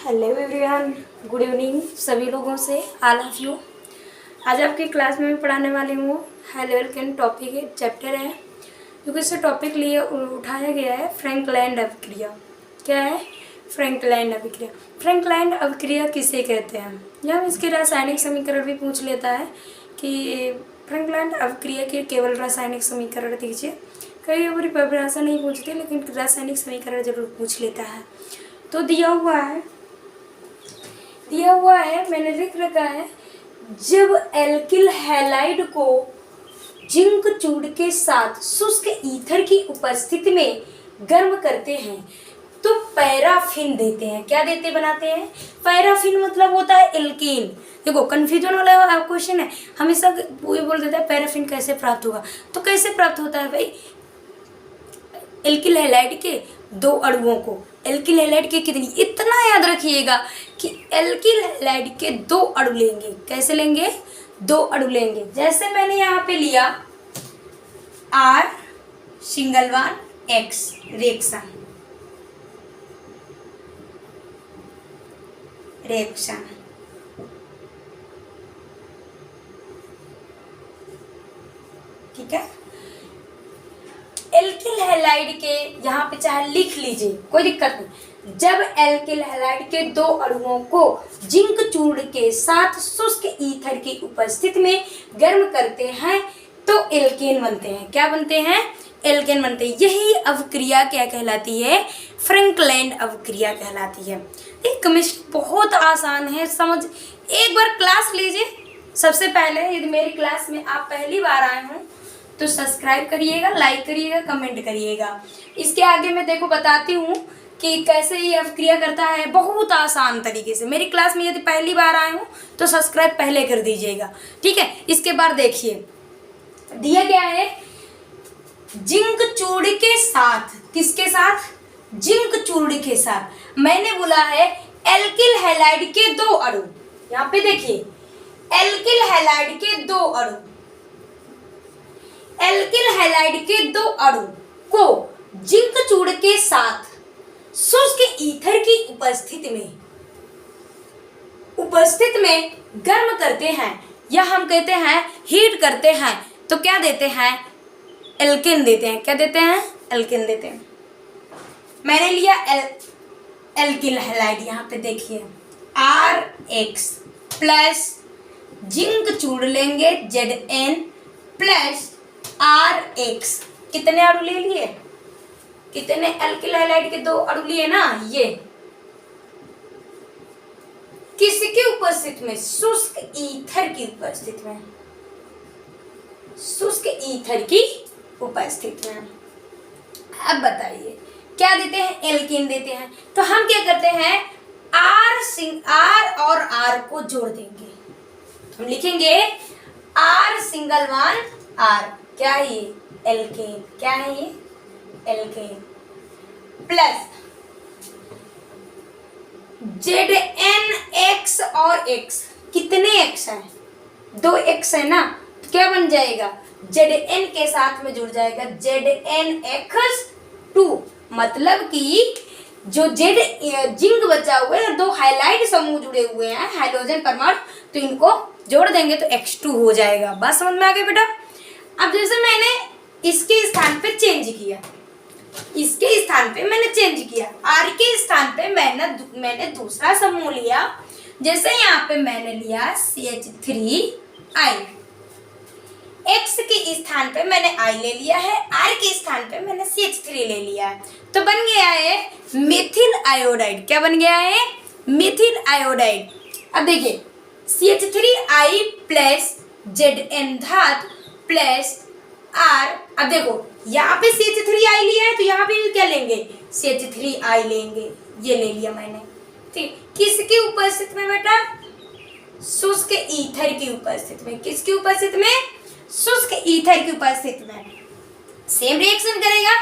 Hello everyone, good evening सभी लोगों से, ऑल ऑफ यू। आज आपकी क्लास में मैं पढ़ाने वाली हूँ हाई लेवल के टॉपिक एक चैप्टर है क्योंकि इससे टॉपिक लिए उठाया गया है फ्रैंकलैंड अभिक्रिया। क्या है फ्रैंकलैंड अभिक्रिया? फ्रैंकलैंड अभिक्रिया किसे कहते हैं? या हम इसके रासायनिक समीकरण भी पूछ लेता है कि फ्रैंकलैंड अभिक्रिया के केवल रासायनिक समीकरण दीजिए। कई बार परिभाषा नहीं पूछते लेकिन रासायनिक समीकरण जरूर पूछ लेता है। तो दिया हुआ है मैंने लिख रखा है, जब एल्किल हैलाइड को जिंक चूड़ के साथ शुष्क ईथर की उपस्थिति में गर्म करते हैं तो पैराफिन देते हैं। क्या देते बनाते हैं? पैराफिन मतलब होता है एल्कीन। देखो कंफ्यूजन वाला क्वेश्चन है, हमेशा वही बोल देता है पैराफिन कैसे प्राप्त होगा। तो कैसे प्राप्त होता है भाई? एल्किल हैलाइड के दो अणुओं को, एल्किल हैलाइड के कितनी, इतना याद रखिएगा कि एल्किल हैलाइड के दो अणु लेंगे। कैसे लेंगे? दो अणु लेंगे। जैसे मैंने यहाँ पे लिया R single one X reaction ठीक है। एल्किल हैलाइड के यहाँ पे चाहे लिख लीजिए, कोई दिक्कत नहीं। जब एल्किल हैलाइड के दो अणुओं को जिंक चूर्ण के साथ शुष्क ईथर की उपस्थिति में गर्म करते हैं तो एल्केन बनते हैं। क्या बनते हैं? एल्केन बनते हैं। यही अभिक्रिया क्या कहलाती है? फ्रैंकलैंड अभिक्रिया कहलाती है। ये केमिस्ट्री बहुत आसान है, समझ। एक बार क्लास लीजिए। सबसे पहले यदि मेरी क्लास में आप पहली बार आए हों तो सब्सक्राइब करिएगा, लाइक करिएगा, कमेंट करिएगा। इसके आगे मैं देखो बताती हूँ कि कैसे ये अभिक्रिया करता है, बहुत आसान तरीके से। मेरी क्लास में यदि पहली बार आए हो तो सब्सक्राइब पहले कर दीजिएगा, ठीक है। इसके बाद देखिए दिया क्या है, जिंक चूर्ण के साथ। किसके साथ? जिंक चूर्ण के साथ। मैंने बोला है एल्किल हैलाइड के दो अणु, यहाँ पे देखिए एल्किल हैलाइड के दो अणु, एल्किल हैलाइड के दो अणु को जिंक चूर्ण के साथ शुष्क ईथर की उपस्थिति में गर्म करते हैं या हम कहते हैं हीट करते हैं तो क्या देते हैं? एल्केन देते हैं। क्या देते हैं? एल्केन देते हैं। मैंने लिया एल्किल हैलाइड, यहाँ पे देखिए RX प्लस जिंक चूर्ण लेंगे ZN प्लस RX। कितने अणु ले लिए? कितने एल्किल हैलाइड के दो अणु लिए ना? ये किसकी उपस्थिति में? शुष्क ईथर की उपस्थिति में। शुष्क ईथर की उपस्थिति में। अब बताइए क्या देते हैं? एल्कीन देते हैं। तो हम क्या करते हैं? R और R को जोड़ देंगे। हम लिखेंगे R सिंगल वन R। क्या है ये? एल्केन। क्या है ये? एल्केन प्लस ZN X और X। कितने X हैं? दो X है ना, तो क्या बन जाएगा? ZN के साथ में जुड़ जाएगा ZNX2। मतलब कि जो जिंक बचा हुआ है, दो हाइलाइट समूह जुड़े हुए हैं हाइड्रोजन परमाणु, तो इनको जोड़ देंगे तो X2 हो जाएगा। बात समझ में आ गई बेटा? अब जैसे मैंने इसके स्थान पे चेंज किया, इसके स्थान पे मैंने चेंज किया, R के स्थान पे मैंने दूसरा समूह लिया। जैसे यहाँ पे मैंने लिया CH3I, X के स्थान पे मैंने I ले लिया है, R के स्थान पे मैंने CH3 ले लिया है, तो बन गया है मेथिल आयोडाइड। क्या बन गया है? Methyl iodide. अब देखिए CH3I प्लस ZN धातु प्लस R। अब देखो यहाँ पे CH3I लिया है तो यहाँ पे क्या लेंगे? CH3I लेंगे। ये ले लिया मैंने, ठीक। किसकी उपस्थिति में बेटा? शुष्क ईथर की उपस्थिति में। किसकी उपस्थिति में? शुष्क ईथर की उपस्थिति में। सेम रिएक्शन करेगा।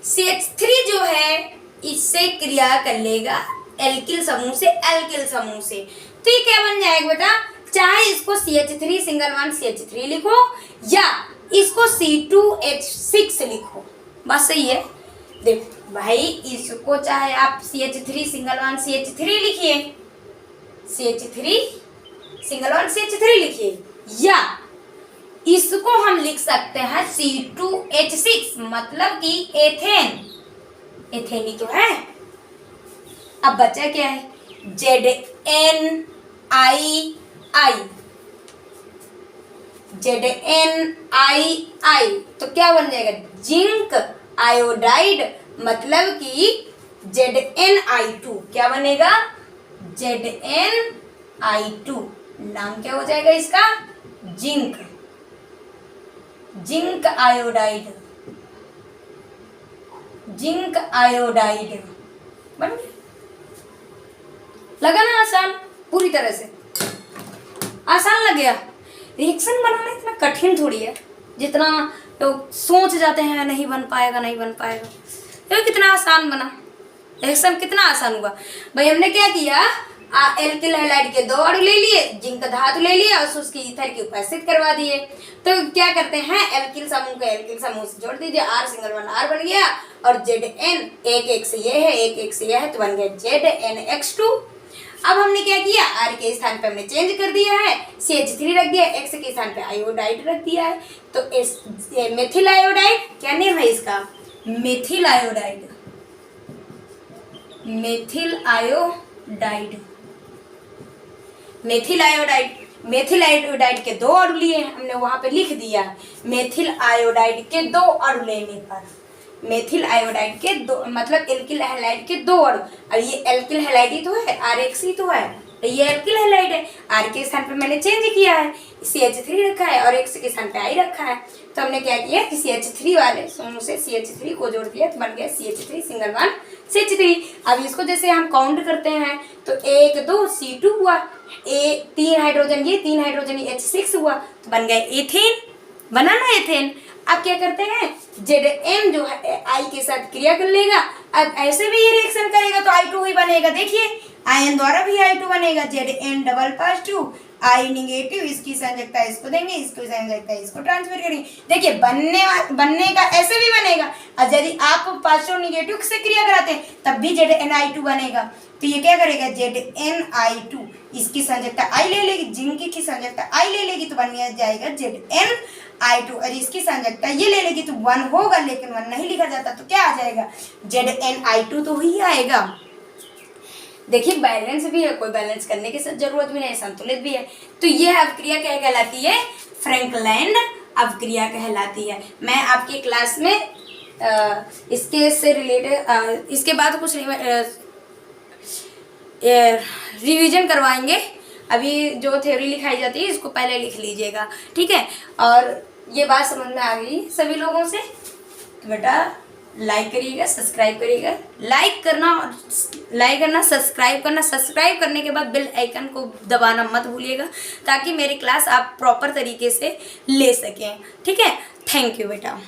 CH3 जो है इससे क्रिया कर लेगा एल्किल समूह से एल्किल समूह से, तो ये क्या बन जाएगा बेटा? चाहे इसको CH3 सिंगल वन CH3 लिखो या इसको C2H6 लिखो, बस सही है। देखो भाई इसको चाहे आप CH3 सिंगल वन CH3 लिखिए, CH3 सिंगल वन CH3 लिखिए, या इसको हम लिख सकते हैं C2H6, मतलब कि एथेन, एथेन ही तो है। अब बचा क्या है, ZnII, ZnII, तो क्या बन जाएगा, जिंक आयोडाइड, मतलब कि ZnI2, क्या बनेगा, ZnI2, नाम क्या हो जाएगा इसका, zinc, zinc iodide, zinc iodide बन गया। लगा ना आसान, पूरी तरह से आसान लग गया। रिएक्शन बनाना इतना कठिन थोड़ी है जितना लोग सोच जाते हैं नहीं बन पाएगा, नहीं बन पाएगा। तो कितना आसान बना, रिएक्शन कितना आसान हुआ भाई। हमने क्या किया, एल्किल हैलाइड के 2 अणु ले लिए, जिंक धातु ले लिया और उसकी ईथर की उपस्थित करवा दिए। तो क्या करते हैं, एल्किल समूह को एल्किल समूह से जोड़ दीजिए, R सिंगल वन R बन गया, और Zn एक से ये है, एक से ये है, तो बन गया ZnX2। अब हमने क्या किया, R के स्थान पे हमने चेंज कर दिया है, CH3 रख दिया, X के स्थान पे आयोडाइड रख दिया है, तो मेथिल आयोडाइड, क्या नेम है इसका, methyl iodide, methyl iodide, methyl iodide. Methyl iodide के 2 अणु लिए हमने, वहां पे लिख दिया मेथिल आयोडाइड के 2 अणु लेने पर, मेथिल आयोडाइड के 2 मतलब एल्किल हैलाइड के 2 अणु। अब ये एल्किल हैलाइड ही तो है, RX ही तो है, तो ये एल्किल हैलाइड है। R के स्थान पे मैंने चेंज किया है, CH3 रखा है और X के स्थान पे I रखा है। तो हमने क्या किया कि CH3 वाले समूह से CH3 को जोड़ दिया, तो बन गया CH3 सिंगल वन CH3। अब इसको जैसे हम काउंट करते हैं तो 1 2 C2 हुआ, 3 हाइड्रोजन ये, 3 हाइड्रोजन ये, H6 हुआ, तो बन गया एथेन, बना ना एथेन। अब क्या करते हैं, Zn जो है I के साथ क्रिया कर लेगा, अब ऐसे भी ये रिएक्शन करेगा तो I2 ही बनेगा। देखिए आयन द्वारा भी I2 बनेगा, Zn डबल +2 I निगेटिव, इसकी संयोजकता इसको देंगे, इसकी संयोजकता इसको ट्रांसफर करेंगे। देखिए बनने का ऐसे भी बनेगा, और यदि आप +2 निगेटिव से क्रिया कराते हैं तब भी ZnI2 बनेगा। तो ये क्या करेगा, ZnI2, इसकी संयोजकता I ले लेगी, जिंक की संयोजकता I ले लेगी, तो बन जाएगा ZnI2, और इसकी संयोजकता ये ले लेगी तो 1 होगा, लेकिन 1 नहीं लिखा जाता, तो क्या आ जाएगा, ZnI2 तो ही आएगा। देखिए बैलेंस भी है, कोई बैलेंस करने की जरूरत भी नहीं, संतुलित भी है। तो यह अवक्रिया क्या कहलाती है, फ्रैंकलैंड अवक्रिया कहलाती है। मैं आपकी क्लास में इसके से रिलेटेड इसके बाद कुछ रिवीजन करवाएंगे। अभी जो थ्योरी लिखाई जाती है इसको पहले लिख लीजिएगा, ठीक है। और ये बात समझ में आ गई सभी लोगों से, तो बेटा लाइक करिएगा, सब्सक्राइब करिएगा, लाइक करना, सब्सक्राइब करने के बाद बेल आइकन को दबाना मत भूलिएगा, ताकि मेरी क्लास आप प्रॉपर तरीके से ले सकें, ठीक है। थैंक यू बेटा।